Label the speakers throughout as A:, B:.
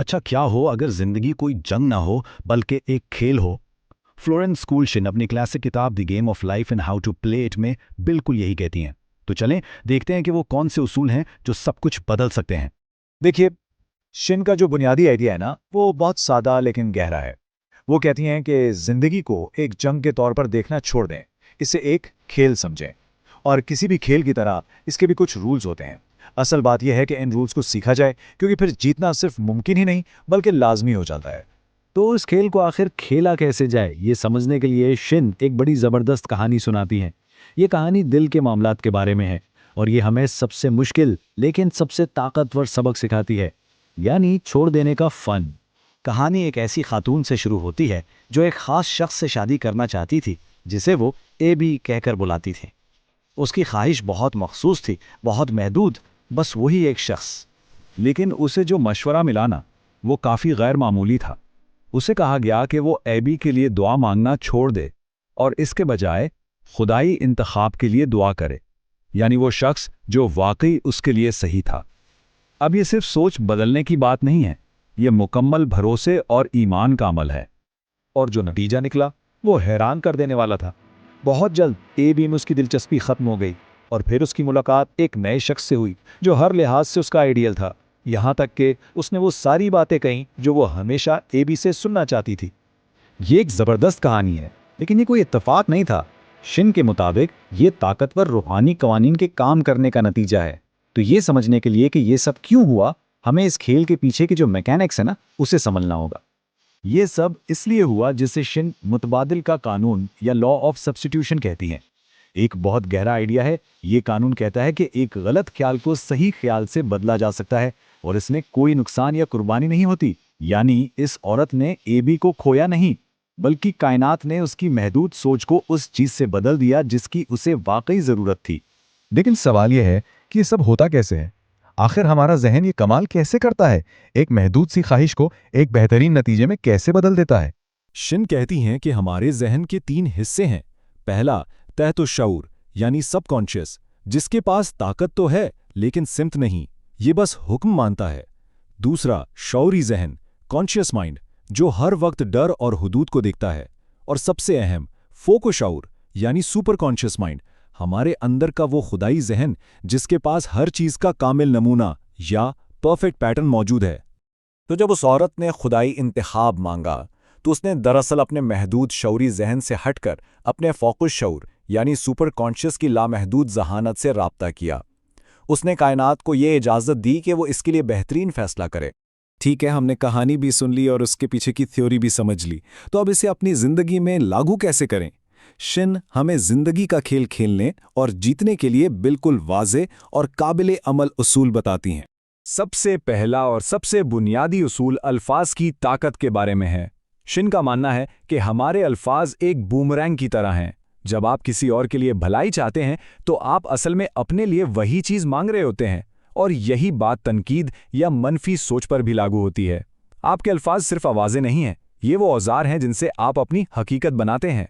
A: अच्छा क्या हो अगर जिंदगी कोई जंग ना हो बल्कि एक खेल हो। फ्लोरेंस स्कूलशिन अपनी क्लासिक किताब the game of life and how to play it में बिल्कुल यही कहती हैं। तो चलें देखते हैं कि वो कौन से उसूल हैं जो सब कुछ बदल सकते हैं।
B: देखिए, शिन का जो बुनियादी आइडिया है ना, वो बहुत सादा लेकिन गहरा है। वो कहती हैं कि जिंदगी को एक जंग के तौर पर देखना छोड़ दें, इसे एक खेल समझें। और किसी भी खेल की तरह इसके भी कुछ रूल्स होते हैं। असल बात यह है कि इन रूल्स को सीखा जाए, क्योंकि फिर जीतना सिर्फ मुमकिन ही नहीं बल्कि लाजमी हो जाता है।
C: तो इस खेल को आखिर खेला कैसे जाए ये समझने के लिए शिन एक बड़ी ज़बरदस्त कहानी सुनाती हैं। ये कहानी दिल के मामलात के बारे में है और ये हमें सबसे मुश्किल लेकिन सबसे ताकतवर सबक सिखाती है, यानी छोड़ देने का फन।
D: कहानी एक ऐसी खातून से शुरू होती है जो एक खास शख्स से शादी करना चाहती थी, जिसे वो एबी कहकर बुलाती थी। उसकी ख्वाहिश बहुत मखसूस थी, बहुत महदूद, बस वही एक शख्स।
B: लेकिन उसे जो मशवरा मिला ना, वो काफ़ी गैर मामूली था। उसे कहा गया कि वो एबी के लिए दुआ मांगना छोड़ दे और इसके बजाय खुदाई इंतखाब के लिए दुआ करे, यानी वो शख्स जो वाकई उसके लिए सही था। अब ये सिर्फ सोच बदलने की बात नहीं है, ये मुकम्मल भरोसे और ईमान का अमल है। और जो नतीजा निकला वो हैरान कर देने वाला था। बहुत जल्द एबी में उसकी दिलचस्पी खत्म हो गई और फिर उसकी मुलाकात एक नए शख्स से हुई जो हर लिहाज से उसका आइडियल था। यहाँ तक कि उसने वो सारी बातें कहीं जो वो हमेशा एबी से सुनना चाहती थी।
C: ये एक ज़बरदस्त कहानी है, लेकिन ये कोई इत्तेफाक नहीं था। शिन के मुताबिक ये ताकतवर रूहानी कवानीन के काम करने का नतीजा है। तो ये समझने के लिए कि ये सब क्यों हुआ, हमें इस खेल के पीछे की जो मैकेनिक्स है ना, उसे समझना होगा।
B: ये सब इसलिए हुआ जिसे शिन मुतबादिल का कानून या लॉ ऑफ सब्स्टिट्यूशन कहती हैं। एक बहुत गहरा आइडिया है। ये कानून कहता है कि एक गलत ख्याल को सही ख्याल से बदला जा सकता है और इसमें कोई नुकसान या कुर्बानी नहीं होती। यानी इस औरत ने एबी को खोया नहीं, बल्कि कायनात ने उसकी महदूद सोच को उस चीज से बदल दिया जिसकी उसे वाकई जरूरत थी।
E: लेकिन सवाल यह है कि ये सब होता कैसे है? आखिर हमारा जहन ये कमाल कैसे करता है? एक महदूद सी ख्वाहिश को एक बेहतरीन नतीजे में कैसे बदल देता है?
F: शिन कहती हैं कि हमारे जहन के 3 हिस्से हैं। पहला, तहत-उश-शऊर यानी सबकॉन्शियस, जिसके पास ताकत तो है लेकिन सिमत नहीं, ये बस हुक्म मानता है। दूसरा, शऊरी जहन, कॉन्शियस माइंड, जो हर वक्त डर और हुदूद को देखता है। और सबसे अहम, फोको-शऊर यानी सुपर कॉन्शियस माइंड, हमारे अंदर का वो खुदाई जहन जिसके पास हर चीज का कामिल नमूना या परफेक्ट पैटर्न मौजूद है।
B: तो जब उस औरत ने खुदाई इंतखाब मांगा तो उसने दरअसल अपने महदूद शऊरी जहन से हटकर अपने फोकुस शऊर यानी सुपर कॉन्शियस की लामहदूद जहानत से राब्ता किया। उसने कायनात को ये इजाज़त दी कि वो इसके लिए बेहतरीन फैसला करे।
F: ठीक है, हमने कहानी भी सुन ली और उसके पीछे की थ्योरी भी समझ ली, तो अब इसे अपनी जिंदगी में लागू कैसे करें? शिन हमें जिंदगी का खेल खेलने और जीतने के लिए बिल्कुल वाज़े और काबिले अमल उसूल बताती हैं।
B: सबसे पहला और सबसे बुनियादी उसूल अल्फाज की ताकत के बारे में है। शिन का मानना है कि हमारे अल्फाज एक बूमरैंग की तरह हैं। जब आप किसी और के लिए भलाई चाहते हैं तो आप असल में अपने लिए वही चीज़ मांग रहे होते हैं, और यही बात तनकीद या मनफी सोच पर भी लागू होती है। आपके अल्फाज सिर्फ आवाज़ें नहीं हैं, ये वो औजार हैं जिनसे आप अपनी हकीकत बनाते हैं।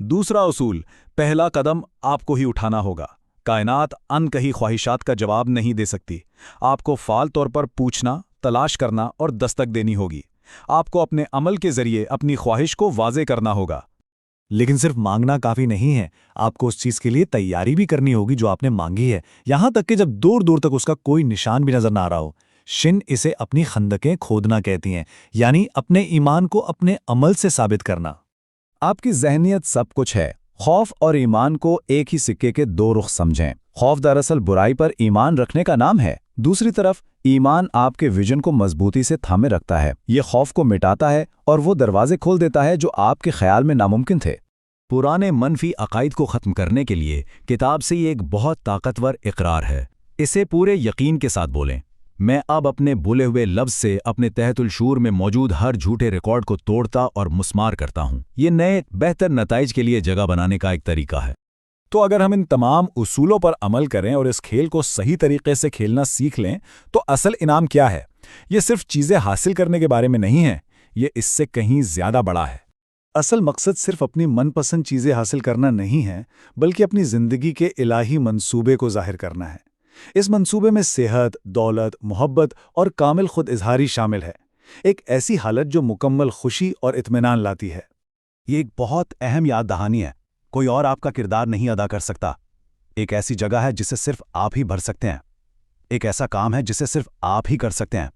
F: दूसरा उसूल, पहला कदम आपको ही उठाना होगा। कायनात अनकही ख्वाहिशात का जवाब नहीं दे सकती। आपको फाल तौर पर पूछना, तलाश करना और दस्तक देनी होगी। आपको अपने अमल के जरिए अपनी ख्वाहिश को वाज़े करना होगा।
B: लेकिन सिर्फ मांगना काफ़ी नहीं है, आपको उस चीज़ के लिए तैयारी भी करनी होगी जो आपने मांगी है, यहाँ तक कि जब दूर दूर तक उसका कोई निशान भी नजर ना आ रहा हो। शिन इसे अपनी खंदकें खोदना कहती हैं, यानी अपने ईमान को अपने अमल से साबित करना। आपकी जहनियत सब कुछ है। खौफ और ईमान को एक ही सिक्के के 2 रुख समझें। खौफ दरअसल बुराई पर ईमान रखने का नाम है। दूसरी तरफ ईमान आपके विजन को मजबूती से थामे रखता है। ये खौफ को मिटाता है और वो दरवाजे खोल देता है जो आपके ख्याल में नामुमकिन थे।
F: पुराने मनफी अकायद को ख़त्म करने के लिए किताब से ये एक बहुत ताकतवर इकरार है। इसे पूरे यकीन के साथ बोलें, मैं अब अपने बोले हुए लफ्ज़ से अपने तहतुल शूर में मौजूद हर झूठे रिकॉर्ड को तोड़ता और मुस्मार करता हूं। ये नए बेहतर नताइज के लिए जगह बनाने का एक तरीका है।
B: तो अगर हम इन तमाम उसूलों पर अमल करें और इस खेल को सही तरीके से खेलना सीख लें तो असल इनाम क्या है? ये सिर्फ चीज़ें हासिल करने के बारे में नहीं है, ये इससे कहीं ज़्यादा बड़ा है। असल मकसद सिर्फ अपनी मनपसंद चीज़ें हासिल करना नहीं है, बल्कि अपनी ज़िंदगी के इलाही मंसूबे को ज़ाहिर करना है। इस मंसूबे में सेहत, दौलत, मोहब्बत और कामिल खुद इजहारी शामिल है।
F: एक ऐसी हालत जो मुकम्मल खुशी और इत्मीनान लाती है। ये एक बहुत अहम याद दहानी है। कोई और आपका किरदार नहीं अदा कर सकता। एक ऐसी जगह है जिसे सिर्फ आप ही भर सकते हैं। एक ऐसा काम है जिसे सिर्फ आप ही कर सकते हैं।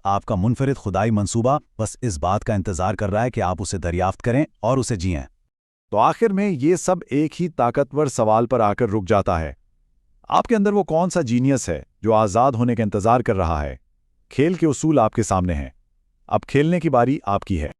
F: आपका मुनफरिद खुदाई मंसूबा बस इस बात का इंतजार कर रहा है कि आप उसे दरियाफ्त करें और उसे जिएं।
B: तो आखिर में ये सब एक ही ताकतवर सवाल पर आकर रुक जाता है। आपके अंदर वो कौन सा जीनियस है जो आज़ाद होने का इंतजार कर रहा है? खेल के उसूल आपके सामने हैं। अब खेलने की बारी आपकी है।